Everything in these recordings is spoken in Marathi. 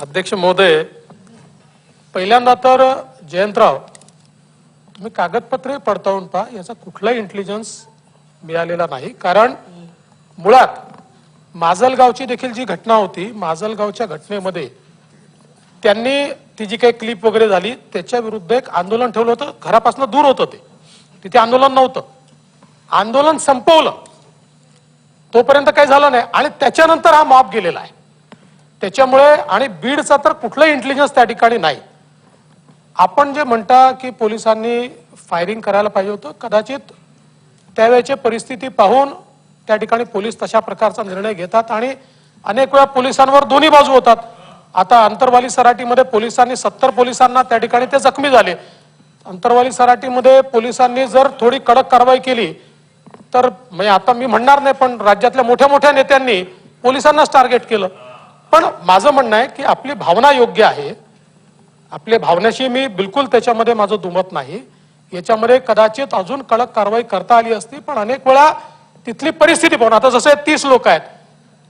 अध्यक्ष महोदय, पहिल्यांदा तर जयंतराव, तुम्ही कागदपत्रे पडताळून पहा, याचा कुठलाही इंटेलिजन्स मिळालेला नाही. कारण मुळात माजलगावची देखील जी घटना होती, माजलगावच्या घटनेमध्ये त्यांनी ती जी काही क्लिप वगैरे झाली त्याच्या विरुद्ध एक आंदोलन ठेवलं होतं. घरापासून दूर होतं, ते तिथे आंदोलन नव्हतं. आंदोलन संपवलं तोपर्यंत काही झालं नाही आणि त्याच्यानंतर हा मॉब गेलेला आहे. त्याच्यामुळे आणि बीडचा तर कुठलाही इंटेलिजन्स त्या ठिकाणी नाही. आपण जे म्हणता की पोलिसांनी फायरिंग करायला पाहिजे होतं, कदाचित त्यावेळेची परिस्थिती पाहून त्या ठिकाणी पोलीस तशा प्रकारचा निर्णय घेतात आणि अनेक वेळा पोलिसांवर दोन्ही बाजू होतात. आता अंतरवाली सराटीमध्ये पोलिसांनी 70 पोलिसांना त्या ठिकाणी ते जखमी झाले. अंतरवाली सराटीमध्ये पोलिसांनी जर थोडी कडक कारवाई केली तर म्हणजे आता मी म्हणणार नाही, पण राज्यातल्या मोठ्या मोठ्या नेत्यांनी पोलिसांनाच टार्गेट केलं. पण माझं म्हणणं आहे की आपली भावना योग्य आहे, आपल्या भावनेशी मी बिलकुल त्याच्यामध्ये माझं दुमत नाही. याच्यामध्ये कदाचित अजून कडक कारवाई करता आली असती, पण अनेक वेळा तिथली परिस्थिती पाहून, आता जसे 30 लोक आहेत,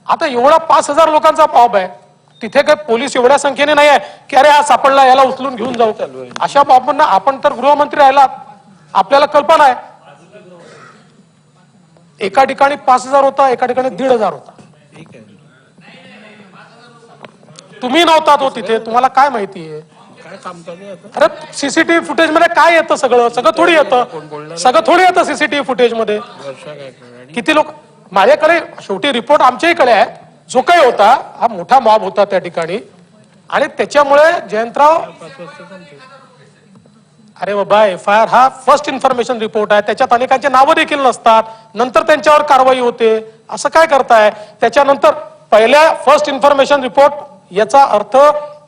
आता एवढा 5000 लोकांचा मॉब आहे, तिथे काही पोलीस एवढ्या संख्येने नाही आहे की अरे हा सापडला याला उचलून घेऊन जाऊ. अशा बाबांना आपण तर गृहमंत्री राहिला, आपल्याला कल्पना आहे. एका ठिकाणी 5000 होता, एका ठिकाणी 1500 होता. तुम्ही नव्हता तो तिथे, तुम्हाला काय माहिती आहे? अरे सीसीटीव्ही फुटेज मध्ये काय येतं? सगळं थोडी येतं सीसीटीव्ही फुटेज मध्ये. किती लोक माझ्याकडे, शेवटी रिपोर्ट आमच्याकडे आहे. जो काही होता हा मोठा मॉब होता त्या ठिकाणी आणि त्याच्यामुळे जयंतराव, अरे बाबा, FIR हा फर्स्ट इन्फॉर्मेशन रिपोर्ट आहे, त्याच्यात अनेकांचे नावं देखील नसतात, नंतर त्यांच्यावर कारवाई होते. असं काय करताय? त्याच्यानंतर पहिल्या फर्स्ट इन्फॉर्मेशन रिपोर्ट याचा अर्थ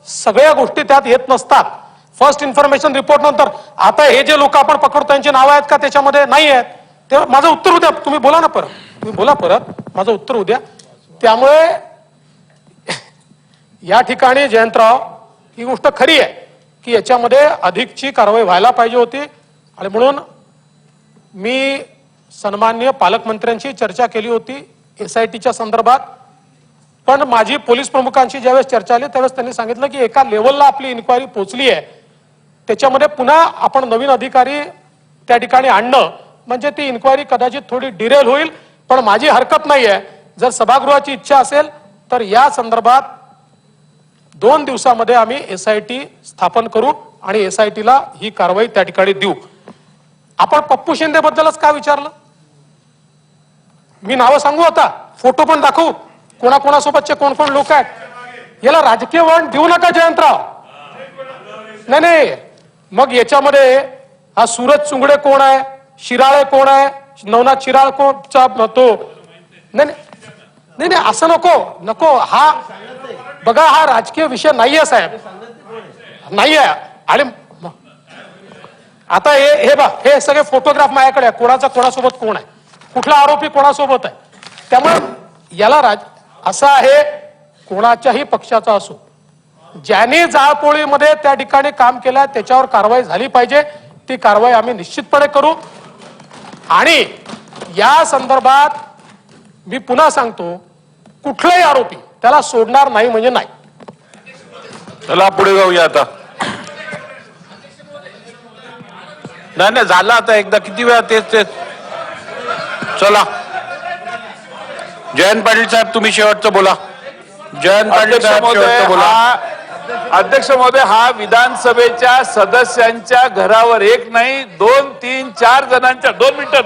सगळ्या गोष्टी त्यात येत नसतात. फर्स्ट इन्फॉर्मेशन रिपोर्ट नंतर आता हे जे लोक आपण पकडतो त्यांची नावं आहेत का त्याच्यामध्ये? नाही आहेत. तेव्हा माझं उत्तर उद्या, तुम्ही बोला ना परत, तुम्ही बोला परत, माझं उत्तर उद्या. त्यामुळे या ठिकाणी जयंतराव, ही गोष्ट खरी आहे की याच्यामध्ये अधिकची कारवाई व्हायला पाहिजे होती आणि म्हणून मी सन्माननीय पालकमंत्र्यांशी चर्चा केली होती SITच्या संदर्भात. पण माझी पोलीस प्रमुखांशी ज्यावेळेस चर्चा आली त्यावेळेस त्यांनी सांगितलं की एका लेवलला आपली इन्क्वायरी पोहोचली आहे, त्याच्यामध्ये पुन्हा आपण नवीन अधिकारी त्या ठिकाणी आणणं म्हणजे ती इन्क्वायरी कदाचित थोडी डिरेल होईल. पण माझी हरकत नाही आहे, जर सभागृहाची इच्छा असेल तर या संदर्भात 2 दिवसामध्ये आम्ही SIT स्थापन करू आणि SITला ही कारवाई त्या ठिकाणी देऊ. आपण पप्पू शिंदे बद्दलच काय विचारलं? मी नावं सांगू, आता फोटो पण दाखवू, कोणाकोणासोबतचे कोण कोण लोक आहेत. याला राजकीय वळण देऊ नका जयंतराव. नाही, मग याच्यामध्ये हा सूरज चुंगडे कोण आहे, शिराळे कोण आहे, नवनाथ शिराळ कोणचा तो, नाही असं नको. हा बघा, हा राजकीय विषय नाहीये साहेब, नाहीये. आणि आता हे बघ, हे सगळे फोटोग्राफ माझ्याकडे आहे, कोणासोबत कोण आहे, कुठला आरोपी कोणासोबत आहे. त्यामुळे याला असं आहे, कोणाच्याही पक्षाचा असो, ज्यांनी जाळपोळीमध्ये त्या ठिकाणी काम केलं त्याच्यावर कारवाई झाली पाहिजे. ती कारवाई आम्ही निश्चितपणे करू आणि या संदर्भात मी पुन्हा सांगतो, कुठलाही आरोपी त्याला सोडणार नाही म्हणजे नाही. चला पुढे जाऊया आता. नाही झालं आता एकदा, किती वेळा तेच. चला जयंत पाटील साहेब, तुम्ही शेवटचं बोला. जयंत पाटील साहेब शेवटचं बोला. अध्यक्ष महोदय, हा विधानसभेच्या सदस्यांच्या घरावर एक नाही 2, 3, 4 जणांच्या 2 मिनिटं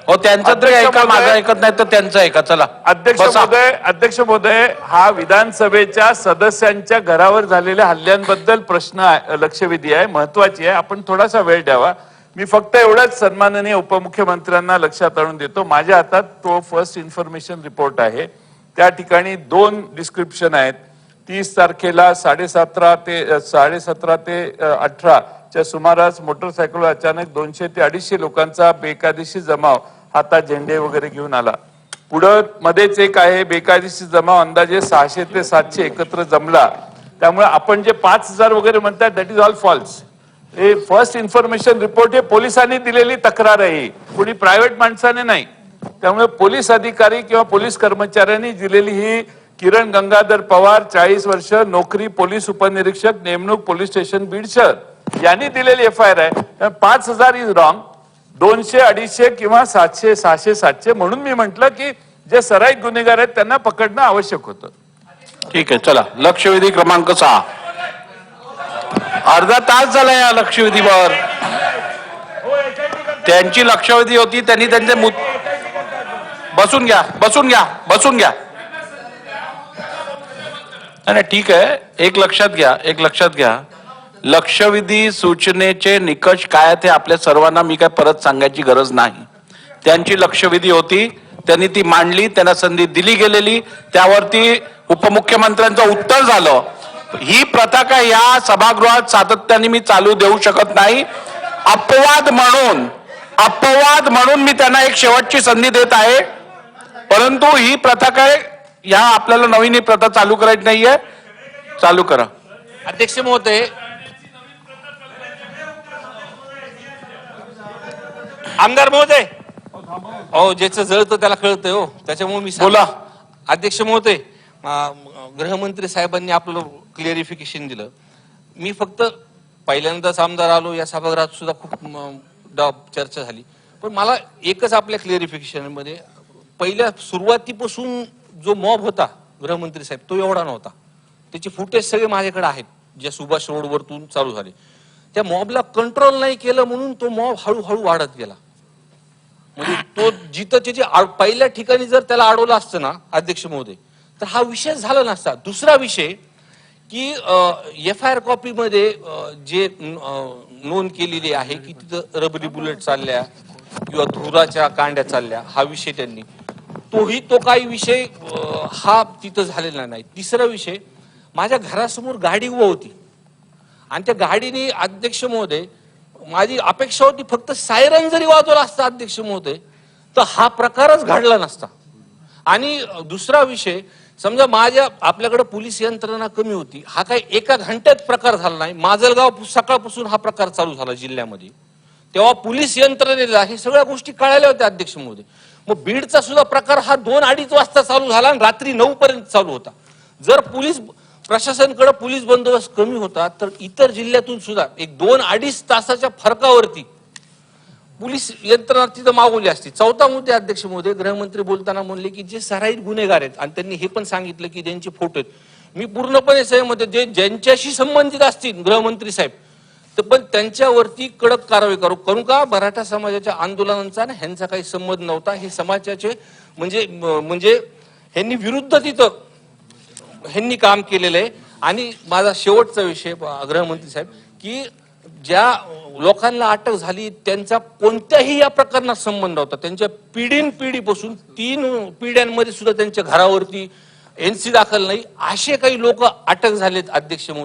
हो, त्यांचं तरी ऐका, माझं ऐकत नाही तर त्यांचं ऐका. चला अध्यक्ष महोदय, हा विधानसभेच्या सदस्यांच्या घरावर झालेल्या हल्ल्यांबद्दल प्रश्न लक्षवेधी आहे, महत्वाची आहे. आपण थोडासा वेळ द्यावा. मी फक्त एवढंच सन्माननीय उपमुख्यमंत्र्यांना लक्षात आणून देतो, माझ्या हातात तो फर्स्ट इन्फॉर्मेशन रिपोर्ट आहे. त्या ठिकाणी 2 डिस्क्रिप्शन आहेत. 30 तारखेला 17:30 ते 18 च्या सुमारास मोटरसायकलवर अचानक 200 ते 250 लोकांचा बेकायदेशीर जमाव हातात झेंडे वगैरे घेऊन आला. पुढं मध्येच एक आहे, बेकायदेशीर जमाव अंदाजे 600 ते 700 एकत्र जमला. त्यामुळे आपण जे 5000 वगैरे म्हणतात, दॅट इज ऑल फॉल्स. हे फर्स्ट इन्फॉर्मेशन रिपोर्ट हे पोलिसांनी दिलेली तक्रार आहे, कोणी प्रायव्हेट माणसाने नाही. त्यामुळे पोलीस अधिकारी किंवा पोलीस कर्मचाऱ्यांनी दिलेली ही किरण गंगाधर पवार 40 वर्ष नोकरी पोलीस उपनिरीक्षक नेमणूक पोलीस स्टेशन बीड शहर यांनी दिलेली FIR आहे. 5,000 इज रॉंग. 200, 250 किंवा 700, 600, 700 म्हणून मी म्हंटल की जे सराईत गुन्हेगार आहेत त्यांना पकडणं आवश्यक होतं. ठीक आहे, चला लक्षवेधी क्रमांक 6. अर्धा तास झाला या लक्षवेधीवर. त्यांची लक्षवेधी होती, त्यांनी त्यांचे बसून घ्या, बसून घ्या, बसून घ्या. नाही ठीक आहे, एक लक्षात घ्या, लक्षवेधी सूचनेचे निकष काय आहेत हे आपल्या सर्वांना मी काय परत सांगायची गरज नाही. त्यांची लक्षवेधी होती, त्यांनी ती मांडली, त्यांना संधी दिली गेलेली, त्यावरती उपमुख्यमंत्र्यांचं उत्तर झालं. ही प्रथा काय या सभागृहात सातत्याने मी चालू देऊ शकत नाही. अपवाद म्हणून मी त्यांना एक शेवटची संधी देत आहे. परंतु ही प्रथा काय या आपल्याला नवीन ही प्रथा चालू करायची नाहीये. चालू करा. अध्यक्ष महोदय, आमदार महोदय, हो ज्याचं जळतं त्याला कळतंय हो, त्याच्यामुळे मी बोला. अध्यक्ष महोदय, गृहमंत्री साहेबांनी आपलं क्लिअरिफिकेशन दिलं. मी फक्त पहिल्यांदाच आमदार आलो, या सभागृहात सुद्धा खूप चर्चा झाली, पण मला एकच आपल्या क्लिअरिफिकेशन मध्ये, पहिल्या सुरुवातीपासून जो मॉब होता गृहमंत्री साहेब तो एवढा नव्हता. त्याचे फुटेज सगळे माझ्याकडे आहेत, जे सुभाष रोडवरतून चालू झाले. त्या मॉबला कंट्रोल नाही केलं म्हणून तो मॉब हळूहळू वाढत गेला. म्हणजे तो जिथं त्याची पहिल्या ठिकाणी जर त्याला अडवलं असतं ना अध्यक्ष महोदय, तर हा विषय झाला नसता. दुसरा विषय की FIR कॉपी मध्ये जे नोंद केलेली आहे की तिथं रबरी बुलेट चालल्या किंवा धुराच्या कांड्या चालल्या, हा विषय त्यांनी तो काही विषय हा तिथं झालेला नाही. तिसरा विषय, माझ्या घरासमोर गाडी उभा होती आणि त्या गाडीने अध्यक्ष महोदय, माझी अपेक्षा होती फक्त सायरन जरी वाजवला असता अध्यक्ष महोदय तर हा प्रकारच घडला नसता. आणि दुसरा विषय, समजा आपल्याकडे पोलीस यंत्रणा कमी होती, हा काही एका घंट्यात प्रकार झाला नाही. माजलगाव सकाळपासून हा प्रकार चालू झाला जिल्ह्यामध्ये, तेव्हा पोलीस यंत्रणेला हे सगळ्या गोष्टी कळाल्या होत्या अध्यक्ष महोदय. मग बीडचा सुद्धा प्रकार हा 2-2:30 वाजता चालू झाला आणि रात्री 9 पर्यंत चालू होता. जर पोलीस प्रशासनाकडे पोलीस बंदोबस्त कमी होता तर इतर जिल्ह्यातून सुद्धा एक 2-2.5 तासाच्या फरकावरती पोलीस यंत्रणा तिथं मागवली असती. चौथा मुद्दा अध्यक्ष महोदय, गृहमंत्री बोलताना म्हणले की जे सराईत गुन्हेगार आहेत, आणि त्यांनी हे पण सांगितलं की ज्यांचे फोटो आहेत, मी पूर्णपणे सहमत आहे. जे ज्यांच्याशी संबंधित असतील गृहमंत्री साहेब, तर पण त्यांच्यावरती कडक कारवाई करू का. मराठा समाजाच्या आंदोलनांचा ह्यांचा काही संबंध नव्हता. हे समाजाचे म्हणजे ह्यांनी विरुद्ध तिथं ह्यांनी काम केलेलं आहे. आणि माझा शेवटचा विषय गृहमंत्री साहेब, की ज्या लोकांना अटक झाली त्यांचा कोणत्याही या प्रकरणात संबंध होता. त्यांच्या पिढीपासून 3 पिढ्यांमध्ये सुद्धा त्यांच्या घरावरती NC दाखल नाही, असे काही लोक अटक झालेत अध्यक्ष महोदय.